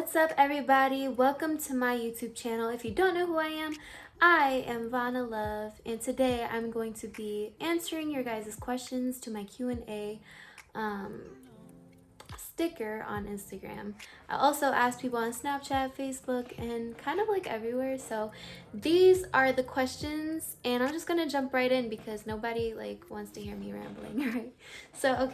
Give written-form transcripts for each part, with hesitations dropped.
What's up, everybody? Welcome to my YouTube channel. If you don't know who I am Vana Love, and today I'm going to be answering your guys' questions to my Q&A sticker on Instagram. I also asked people on Snapchat, Facebook, and kind of like everywhere. So these are the questions, and I'm just gonna jump right in because nobody wants to hear me rambling, right? So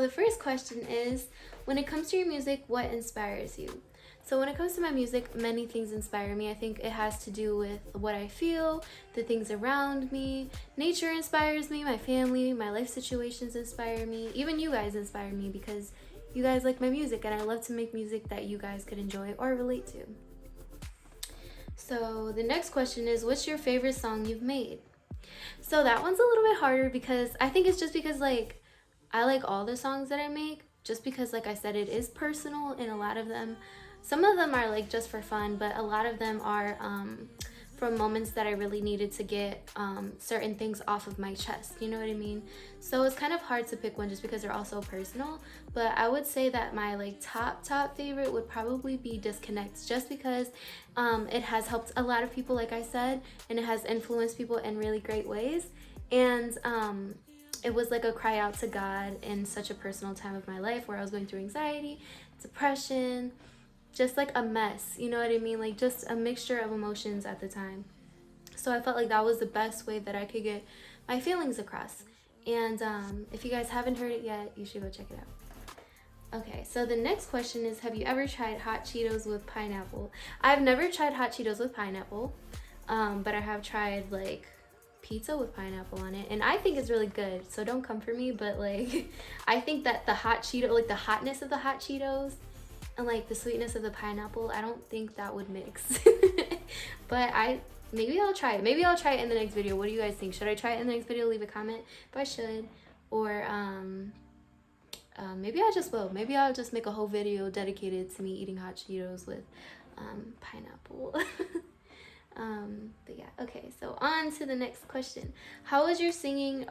the first question is, when it comes to your music, what inspires you? So when it comes to my music, many things inspire me. I think it has to do with what I feel, the things around me. Nature inspires me, my family, my life situations inspire me. Even you guys inspire me because you guys like my music, and I love to make music that you guys could enjoy or relate to. So the next question is, what's your favorite song you've made? So that one's a little bit harder because I think it's just because I like all the songs that I make, just because like I said, it is personal, and a lot of them, some of them are just for fun, but a lot of them are from moments that I really needed to get certain things off of my chest, you know what I mean? So it's kind of hard to pick one just because they're all so personal, but I would say that my top favorite would probably be Disconnect, just because it has helped a lot of people, like I said, and it has influenced people in really great ways, and it was like a cry out to God in such a personal time of my life where I was going through anxiety, depression, just like a mess, you know what I mean? Like just a mixture of emotions at the time. So I felt like that was the best way that I could get my feelings across. And if you guys haven't heard it yet, you should go check it out. Okay, so the next question is, have you ever tried hot Cheetos with pineapple? I've never tried hot Cheetos with pineapple, but I have tried pizza with pineapple on it, and I think it's really good, so don't come for me, but I think that the hot Cheeto, the hotness of the hot Cheetos and the sweetness of the pineapple, I don't think that would mix. But maybe I'll try it. Maybe I'll try it in the next video. What do you guys think? Should I try it in the next video? Leave a comment if I should. Or maybe I just will. Maybe I'll just make a whole video dedicated to me eating hot Cheetos with pineapple. But yeah, okay, so on to the next question. How has your singing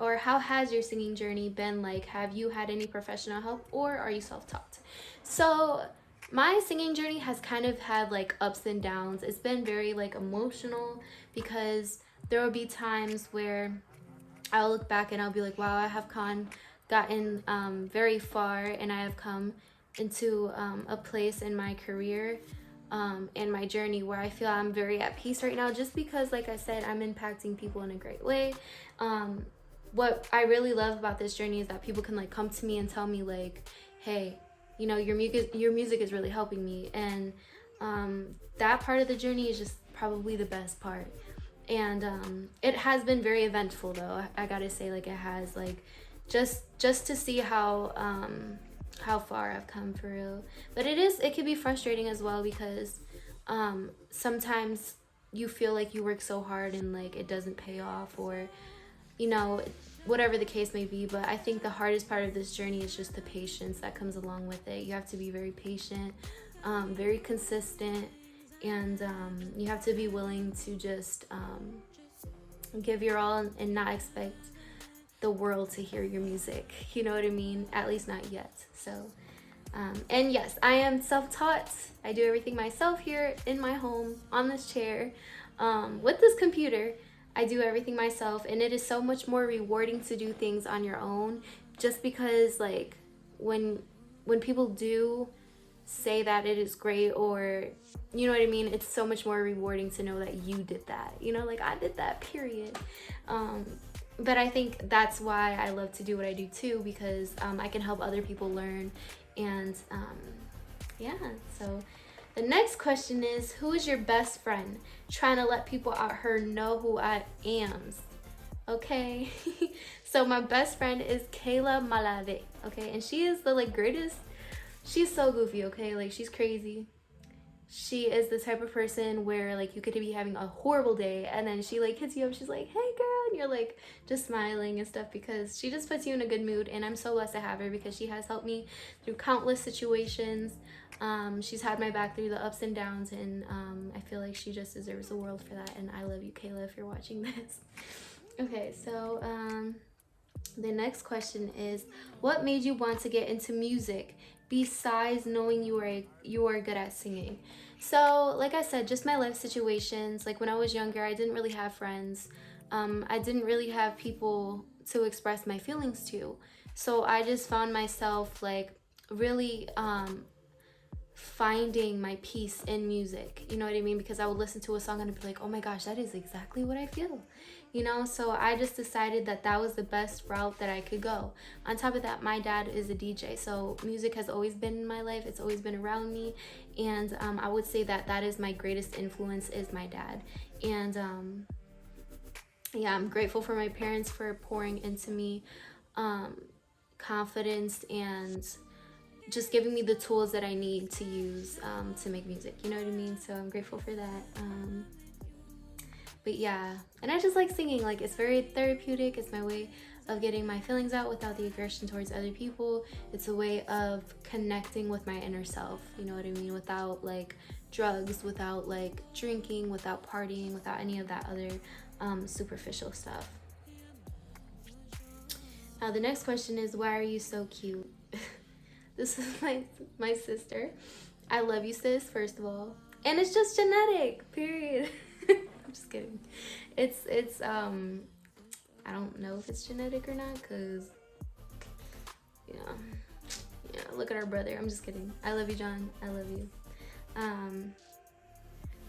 journey been like? Have you had any professional help, or are you self-taught? So my singing journey has kind of had ups and downs. It's been very emotional, because there will be times where I'll look back and I'll be like, wow, I have gotten very far, and I have come into a place in my career and my journey where I feel I'm very at peace right now, just because like I said, I'm impacting people in a great way. What I really love about this journey is that people can come to me and tell me hey, you know, your music is really helping me, and that part of the journey is just probably the best part. And it has been very eventful, though. I gotta say, it has just to see how far I've come, for real. But it can be frustrating as well, because sometimes you feel like you work so hard and it doesn't pay off, or you know, whatever the case may be. But I think the hardest part of this journey is just the patience that comes along with it. You have to be very patient, very consistent, and you have to be willing to just give your all and not expect the world to hear your music, you know what I mean? At least not yet. So and yes, I am self-taught. I do everything myself here in my home on this chair with this computer. I do everything myself, and it is so much more rewarding to do things on your own, just because when people do say that it is great, or you know what I mean, it's so much more rewarding to know that you did that, you know, I did that, period. But I think that's why I love to do what I do too, because I can help other people learn. And yeah, so the next question is, who is your best friend? Trying to let people out here know who I am. Okay. So my best friend is Kayla Malave, okay, and she is the greatest. She's so goofy, okay, she's crazy. She is the type of person where you could be having a horrible day, and then she hits you up, she's like, hey girl, and you're just smiling and stuff, because she just puts you in a good mood. And I'm so blessed to have her, because she has helped me through countless situations. She's had my back through the ups and downs, and I feel like she just deserves the world for that. And I love you, Kayla, if you're watching this. Okay, so the next question is, what made you want to get into music, besides knowing you are good at singing? So like I said, just my life situations. Like when I was younger, I didn't really have friends. I didn't really have people to express my feelings to. So I just found myself like really finding my peace in music, you know what I mean? Because I would listen to a song and I'd be like, oh my gosh, that is exactly what I feel, you know? So I just decided that that was the best route that I could go. On top of that, my dad is a DJ, so music has always been in my life. It's always been around me, and I would say that that is my greatest influence, is my dad. And yeah, I'm grateful for my parents for pouring into me confidence and just giving me the tools that I need to use to make music, you know what I mean? So I'm grateful for that. But yeah, and I just like singing. Like, it's very therapeutic. It's my way of getting my feelings out without the aggression towards other people. It's a way of connecting with my inner self, you know what I mean? Without like drugs, without like drinking, without partying, without any of that other superficial stuff. Now the next question is, why are you so cute? This is my sister. I love you, sis, first of all. And it's just genetic, period. I'm just kidding. It's I don't know if it's genetic or not, cause yeah, look at our brother. I'm just kidding. I love you, John. I love you.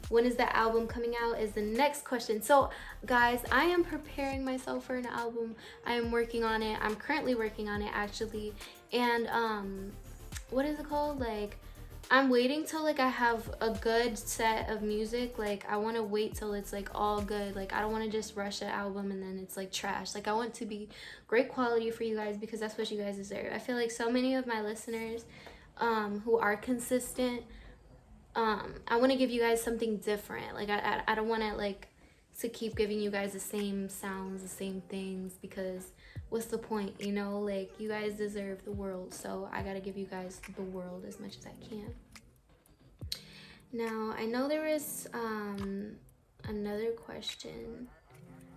When is the album coming out is the next question. So guys, I am preparing myself for an album. I am working on it. I'm currently working on it, actually. And what is it called? Like, I'm waiting till like I have a good set of music. Like, I want to wait till it's like all good. Like, I don't want to just rush an album and then it's like trash. Like, I want to be great quality for you guys, because that's what you guys deserve. I feel like so many of my listeners who are consistent, I want to give you guys something different. Like, I don't want to like to keep giving you guys the same sounds, the same things, because what's the point, you know? Like, you guys deserve the world, so I gotta give you guys the world as much as I can. Now, I know there is another question.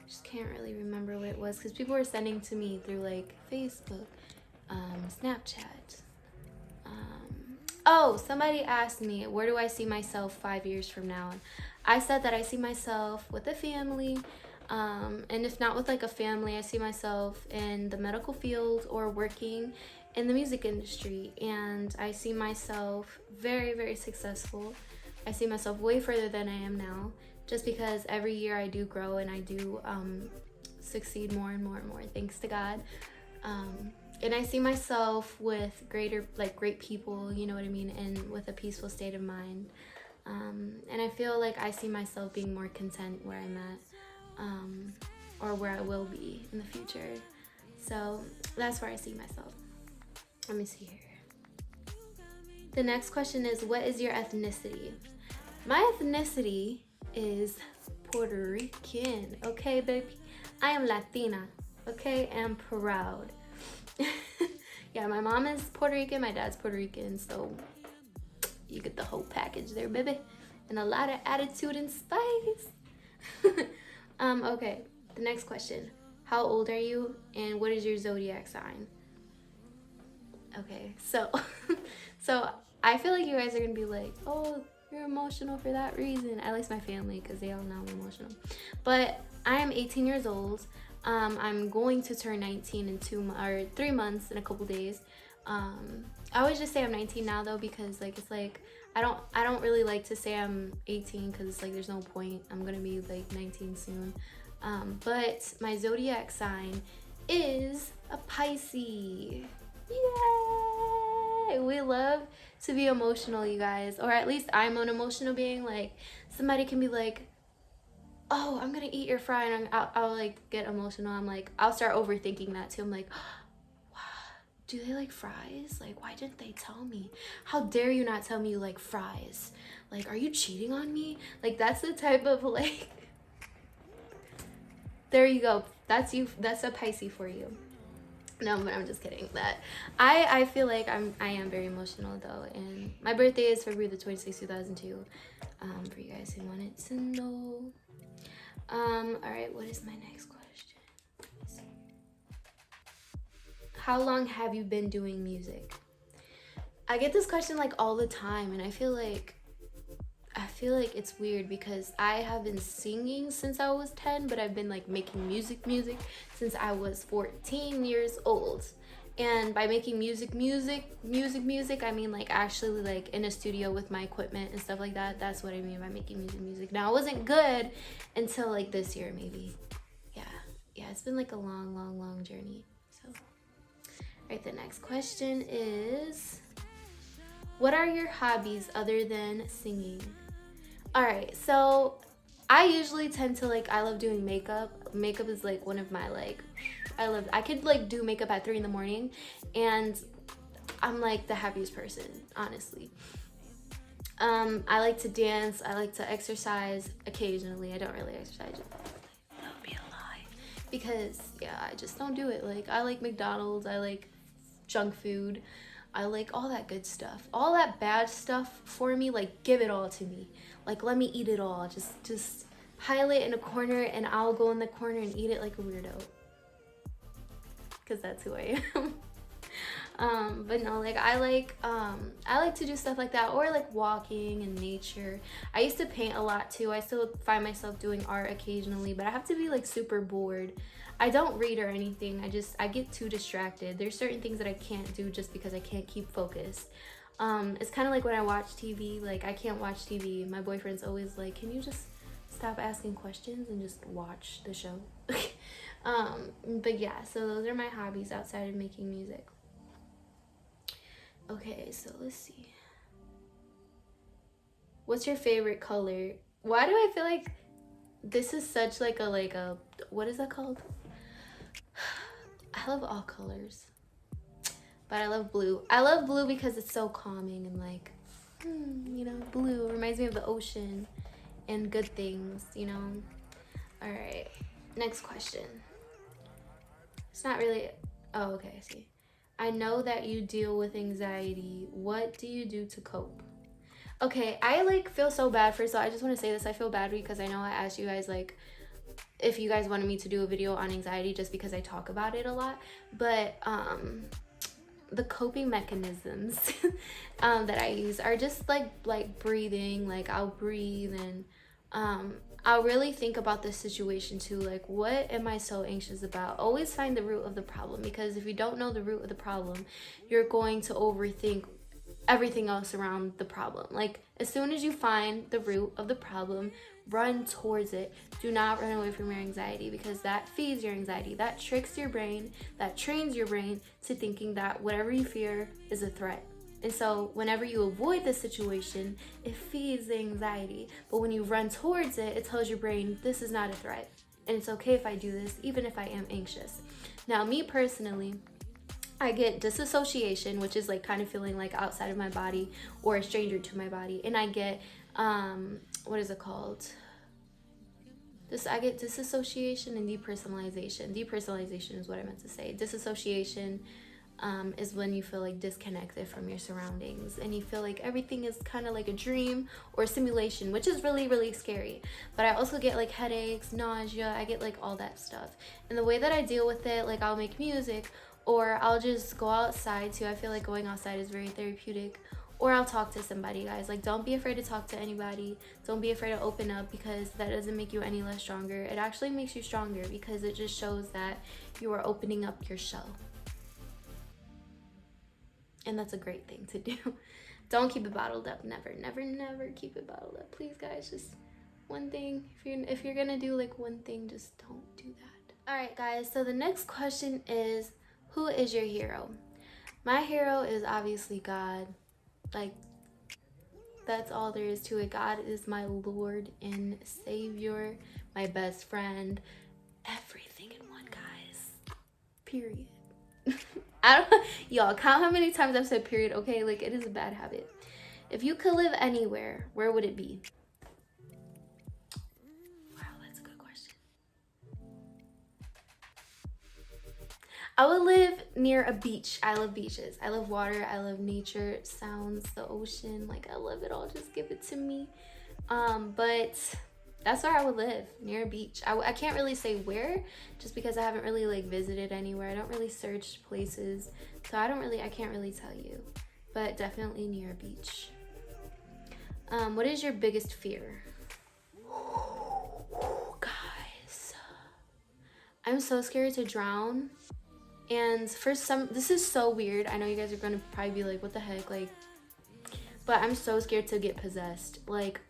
Just can't really remember what it was, because people were sending to me through like Facebook, Snapchat. Oh, somebody asked me, where do I see myself 5 years from now? And I said that I see myself with a family, and if not with like a family, I see myself in the medical field or working in the music industry. And I see myself very, very successful. I see myself way further than I am now, just because every year I do grow and I do succeed more and more and more, thanks to God. And I see myself with great people, you know what I mean, and with a peaceful state of mind. And I feel like I see myself being more content where I'm at, or where I will be in the future. So that's where I see myself. Let me see here. The next question is, what is your ethnicity? My ethnicity is Puerto Rican, okay, baby? I am Latina, okay? I'm proud. Yeah, my mom is Puerto Rican, my dad's Puerto Rican, so you get the whole package there, baby. And a lot of attitude and spice. Okay, the next question. How old are you, and what is your zodiac sign? Okay, so so I feel like you guys are gonna be like, oh, you're emotional for that reason. At least my family, because they all know I'm emotional. But I am 18 years old. I'm going to turn 19 in 3 months, in a couple days. I always just say I'm 19 now though, because like it's like I don't really like to say I'm 18, because it's like there's no point. I'm gonna be like 19 soon. But my zodiac sign is a Pisces. Yay! We love to be emotional, you guys, or at least I'm an emotional being. Like, somebody can be like, oh, I'm gonna eat your fry, and I'll like get emotional. I'm like, I'll start overthinking that too. I'm like, wow, do they like fries? Like, why didn't they tell me? How dare you not tell me you like fries? Like, are you cheating on me? Like, that's the type of like, there you go. That's you. That's a Pisces for you. No, but I'm just kidding. That I feel like I am very emotional though, and my birthday is February the 26th, 2002. For you guys who wanted to know. All right, what is my next question? How long have you been doing music? I get this question like all the time, and I feel like it's weird because I have been singing since I was 10, but I've been like making music since I was 14 years old. And by making music, I mean like actually like in a studio with my equipment and stuff like that. That's what I mean by making music. Now, I wasn't good until like this year, maybe. Yeah, it's been like a long journey. So, all right, the next question is, what are your hobbies other than singing? All right, so I usually tend to like, I love doing makeup. Makeup is like one of my like, I could like do makeup at 3 in the morning and I'm like the happiest person, honestly. I like to dance. I like to exercise occasionally. I don't really exercise. That would be a lie. Because yeah, I just don't do it. Like, I like McDonald's. I like junk food. I like all that good stuff. All that bad stuff for me, like, give it all to me. Like, let me eat it all. Just pile it in a corner and I'll go in the corner and eat it like a weirdo. Because that's who I am. But no, like, I like to do stuff like that, or like walking in nature. I used to paint a lot too. I still find myself doing art occasionally, but I have to be like super bored. I don't read or anything. I get too distracted. There's certain things that I can't do just because I can't keep focused. It's kind of like when I watch TV. Like, I can't watch TV. My boyfriend's always like, can you just stop asking questions and just watch the show? But yeah, so those are my hobbies outside of making music. Okay, so let's see. What's your favorite color? Why do I feel like this is such like a what is that called? I love all colors, but I love blue. I love blue because it's so calming and like, you know, blue reminds me of the ocean and good things, you know. All right, next question. It's not really, oh, okay, I see. I know that you deal with anxiety. What do you do to cope? Okay, I like feel so bad. First of all, I just want to say this. I feel bad because I know I asked you guys like if you guys wanted me to do a video on anxiety just because I talk about it a lot. But the coping mechanisms that I use are just like breathing. Like, I'll breathe and I'll really think about the situation too. Like, what am I so anxious about? Always find the root of the problem, because if you don't know the root of the problem, you're going to overthink everything else around the problem. Like, as soon as you find the root of the problem, run towards it. Do not run away from your anxiety, because that feeds your anxiety. That tricks your brain, that trains your brain to thinking that whatever you fear is a threat. And so whenever you avoid the situation, it feeds the anxiety. But when you run towards it, it tells your brain, this is not a threat. And it's okay if I do this, even if I am anxious. Now, me personally, I get disassociation, which is like kind of feeling like outside of my body or a stranger to my body. And I get, what is it called? I get disassociation and depersonalization. Depersonalization is what I meant to say. Disassociation is when you feel like disconnected from your surroundings and you feel like everything is kind of like a dream or a simulation, which is really, really scary. But I also get like headaches, nausea, I get like all that stuff. And the way that I deal with it, like, I'll make music, or I'll just go outside too. I feel like going outside is very therapeutic. Or I'll talk to somebody, guys. Like, don't be afraid to talk to anybody. Don't be afraid to open up, because that doesn't make you any less stronger. It actually makes you stronger, because it just shows that you are opening up your shell. And that's a great thing to do. Don't keep it bottled up. Never keep it bottled up. Please, guys, just one thing. If you're gonna do like one thing, just don't do that. All right, guys. So the next question is, who is your hero? My hero is obviously God. Like, that's all there is to it. God is my Lord and Savior, my best friend, everything in one, guys. Period. Y'all, count how many times I've said period, okay? Like, it is a bad habit. If you could live anywhere, where would it be? Wow, that's a good question. I would live near a beach. I love beaches. I love water. I love nature, sounds, the ocean. Like, I love it all. Just give it to me. But that's where I would live, near a beach. I can't really say where, just because I haven't really like visited anywhere. I don't really search places, so I can't really tell you. but definitely near a beach. What is your biggest fear? Guys, I'm so scared to drown. And for some, this is so weird. I know you guys are gonna probably be like, what the heck? Like, but I'm so scared to get possessed. Like,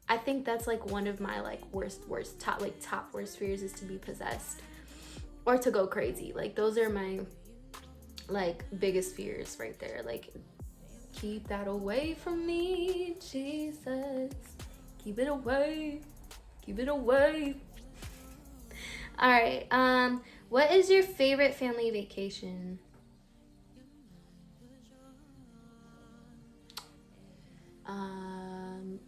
I think that's like one of my like top worst fears is to be possessed or to go crazy. Like, those are my like biggest fears right there. Like, keep that away from me, Jesus. Keep it away. Keep it away. All right. What is your favorite family vacation?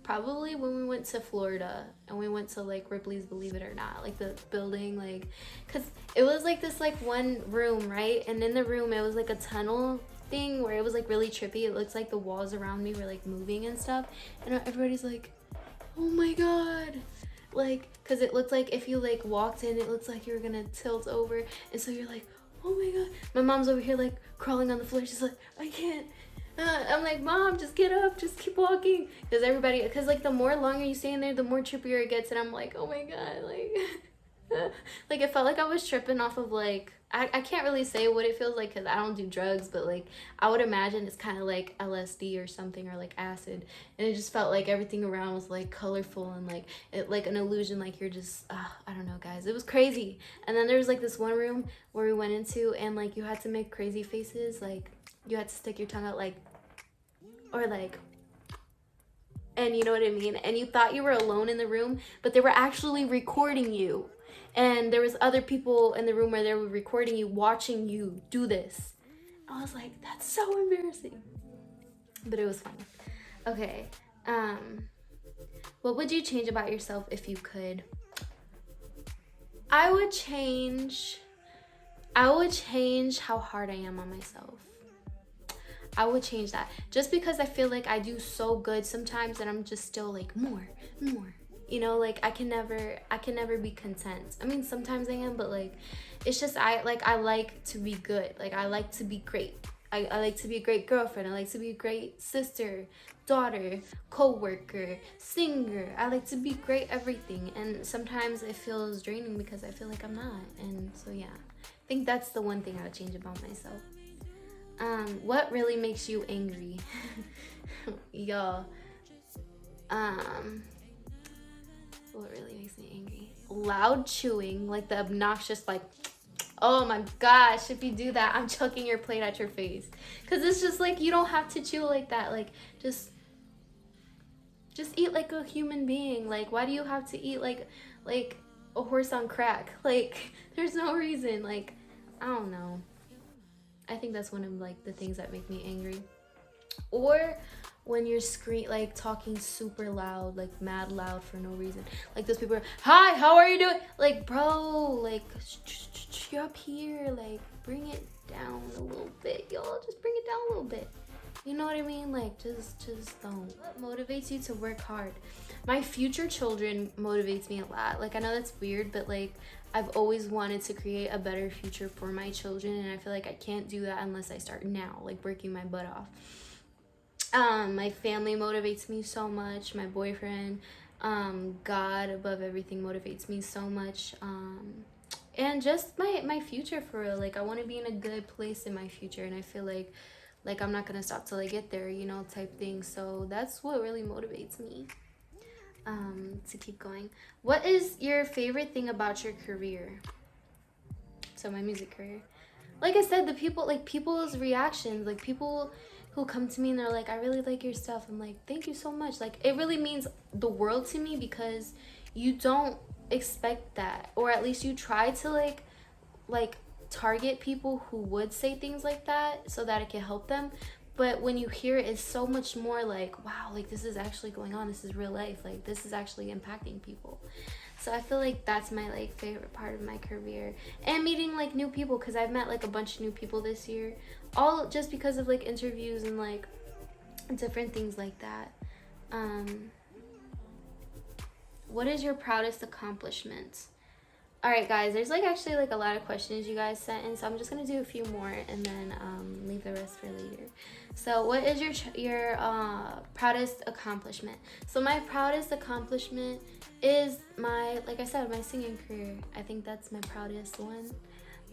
Probably when we went to Florida and we went to like Ripley's Believe It or Not, like the building, like, cause it was like this like one room, right? And in the room it was like a tunnel thing where it was like really trippy. It looks like the walls around me were like moving and stuff, and everybody's like, oh my god, like, cause it looked like if you like walked in, it looks like you were gonna tilt over, and so you're like, oh my god. My mom's over here like crawling on the floor. She's like, I can't. I'm like, Mom, just get up, just keep walking, because like the more longer you stay in there, the more trippier it gets, and I'm like, oh my god, like like it felt like I was tripping off of like, I can't really say what it feels like because I don't do drugs, but like I would imagine it's kind of like LSD or something, or like acid, and it just felt like everything around was like colorful and like it like an illusion, like you're just I don't know, guys, it was crazy. And then there was like this one room where we went into, and like you had to make crazy faces, like you had to stick your tongue out like, or like, and you know what I mean, and you thought you were alone in the room, but they were actually recording you, and there was other people in the room where they were recording you, watching you do this. I was like, that's so embarrassing, but it was fun. Okay, what would you change about yourself if you could? I would change how hard I am on myself. I would change that, just because I feel like I do so good sometimes and I'm just still like more, you know, like I can never be content. I mean, sometimes I am, but like it's just I like to be good. Like I like to be great. I like to be a great girlfriend. I like to be a great sister, daughter, co-worker, singer. I like to be great everything, and sometimes it feels draining because I feel like I'm not. And so yeah, I think that's the one thing I would change about myself. What really makes you angry? Y'all, what really makes me angry? Loud chewing, like the obnoxious, like, oh my gosh, if you do that, I'm chucking your plate at your face. Cause it's just like, you don't have to chew like that. Like, just eat like a human being. Like, why do you have to eat like a horse on crack? Like, there's no reason. Like, I don't know. I think that's one of like the things that make me angry. Or when you're like talking super loud, like mad loud for no reason. Like those people are, hi, how are you doing? Like, bro, like you're up here, like bring it down a little bit, y'all. Just bring it down a little bit. You know what I mean? Like, just don't. What motivates you to work hard? My future children motivates me a lot. Like, I know that's weird, but like I've always wanted to create a better future for my children, and I feel like I can't do that unless I start now, like working my butt off. My family motivates me so much. My boyfriend, God above everything motivates me so much. And just my future for real. Like, I want to be in a good place in my future, and I feel like I'm not gonna stop till I get there, you know, type thing. So that's what really motivates me to keep going. What is your favorite thing about your career? So my music career. Like I said, people's reactions, like people who come to me and they're like, I really like your stuff. I'm like, thank you so much. Like, it really means the world to me, because you don't expect that, or at least you try to like target people who would say things like that so that it can help them. But when you hear it, it's so much more like, wow, like this is actually going on. This is real life. Like, this is actually impacting people. So I feel like that's my like favorite part of my career. And meeting like new people, because I've met like a bunch of new people this year, all just because of like interviews and like different things like that. What is your proudest accomplishment? Alright guys, there's like actually like a lot of questions you guys sent in, so I'm just gonna do a few more and then leave the rest for later. So what is your proudest accomplishment? So my proudest accomplishment is my, like I said, my singing career. I think that's my proudest one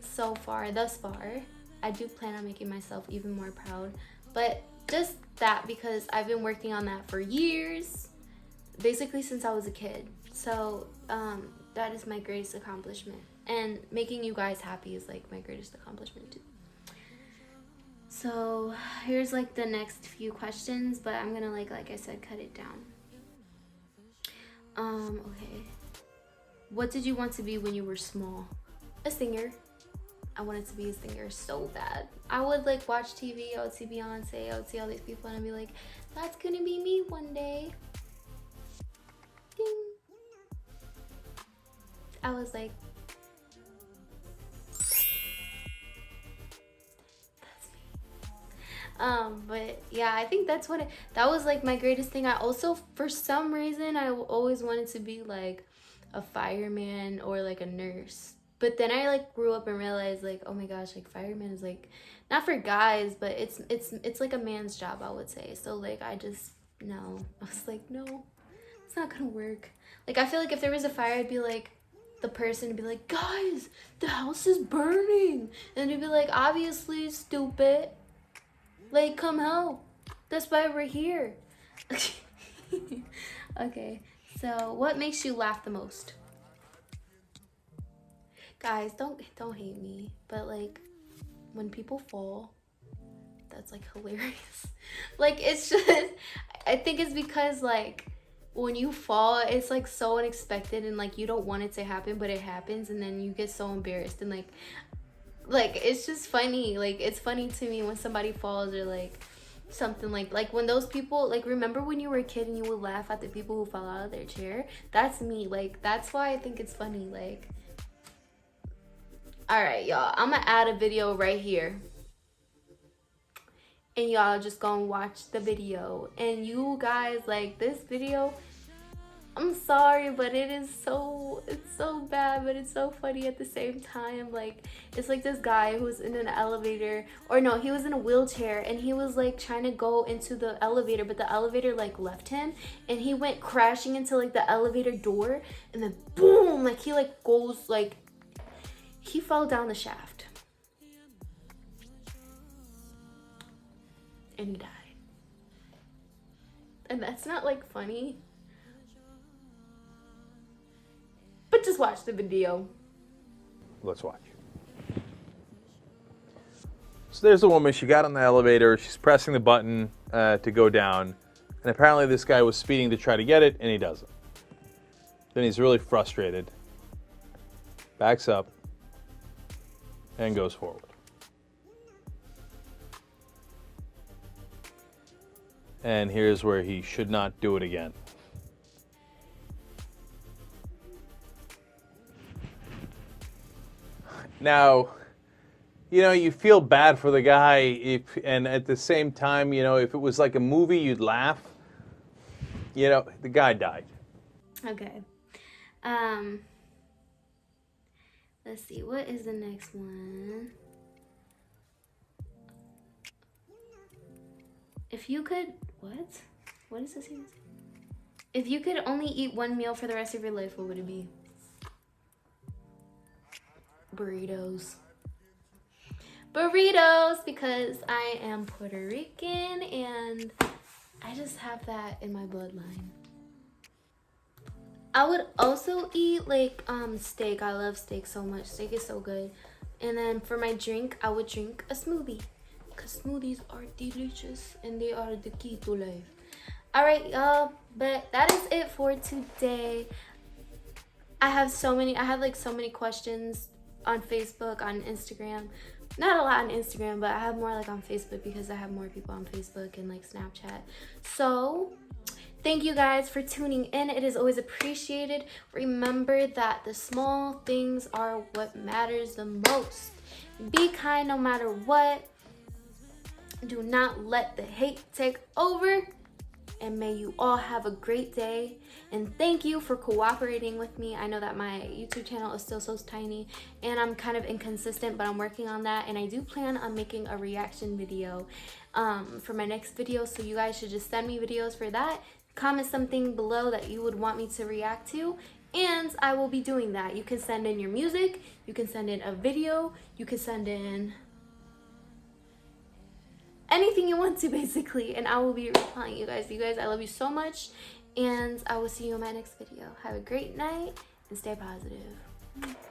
so far, thus far. I do plan on making myself even more proud, but just that because I've been working on that for years, basically since I was a kid. So that is my greatest accomplishment, and making you guys happy is like my greatest accomplishment too. So here's like the next few questions, but I'm gonna like I said, cut it down. Okay, what did you want to be when you were small? A singer. I wanted to be a singer so bad. I would like watch TV, I would see Beyonce, I would see all these people, and I'd be like, that's gonna be me one day. Ding. I was like, that's me. But yeah, I think that was like my greatest thing. I also, for some reason, I always wanted to be like a fireman or like a nurse. But then I like grew up and realized like, oh my gosh, like fireman is like not for guys, but it's like a man's job, I would say. So like I was like, no, it's not gonna work. Like I feel like if there was a fire, I'd be like the person would be like, guys, the house is burning, and they'd be like, obviously, stupid, like come help, that's why we're here. Okay, so what makes you laugh the most? Guys, don't hate me, but like when people fall, that's like hilarious. Like it's just, I think it's because like when you fall, it's like so unexpected and like you don't want it to happen, but it happens, and then you get so embarrassed, and like it's just funny. Like it's funny to me when somebody falls or like something, like when those people, like, remember when you were a kid and you would laugh at the people who fell out of their chair? That's me. Like that's why I think it's funny. Like, all right, y'all, I'm gonna add a video right here, and y'all just gonna watch the video. And you guys, like, this video, I'm sorry, but it's so bad, but it's so funny at the same time. Like, it's like this guy who's in an elevator, or no, he was in a wheelchair, and he was like trying to go into the elevator, but the elevator like left him, and he went crashing into like the elevator door, and then boom, like he like goes, like he fell down the shaft and he died. And that's not like funny, but just watch the video. Let's watch. So there's a woman, she got on the elevator, she's pressing the button to go down, and apparently this guy was speeding to try to get it, and he doesn't. Then he's really frustrated, backs up, and goes forward. And here's where he should not do it again. Now, you know, you feel bad for the guy, and at the same time, you know, if it was like a movie, you'd laugh. You know, the guy died. Okay. Let's see, what is the next one? If you could, what is this even? If you could only eat one meal for the rest of your life, what would it be? Burritos. Burritos, because I am Puerto Rican and I just have that in my bloodline. I would also eat like steak. I love steak so much. Steak is so good. And then for my drink, I would drink a smoothie, because smoothies are delicious and they are the key to life. All right, y'all, but that is it for today. I have so many questions on Facebook, on Instagram. Not a lot on Instagram, but I have more like on Facebook because I have more people on Facebook and like Snapchat. So thank you guys for tuning in. It is always appreciated. Remember that the small things are what matters the most. Be kind no matter what. Do not let the hate take over. and may you all have a great day. And thank you for cooperating with me. I know that my YouTube channel is still so tiny and I'm kind of inconsistent, but I'm working on that, and I do plan on making a reaction video for my next video, so you guys should just send me videos for that. Comment something below that you would want me to react to, and I will be doing that. You can send in your music, you can send in a video, you can send in anything you want to, basically, and I will be replying you guys. You guys, I love you so much, and I will see you in my next video. Have a great night and stay positive.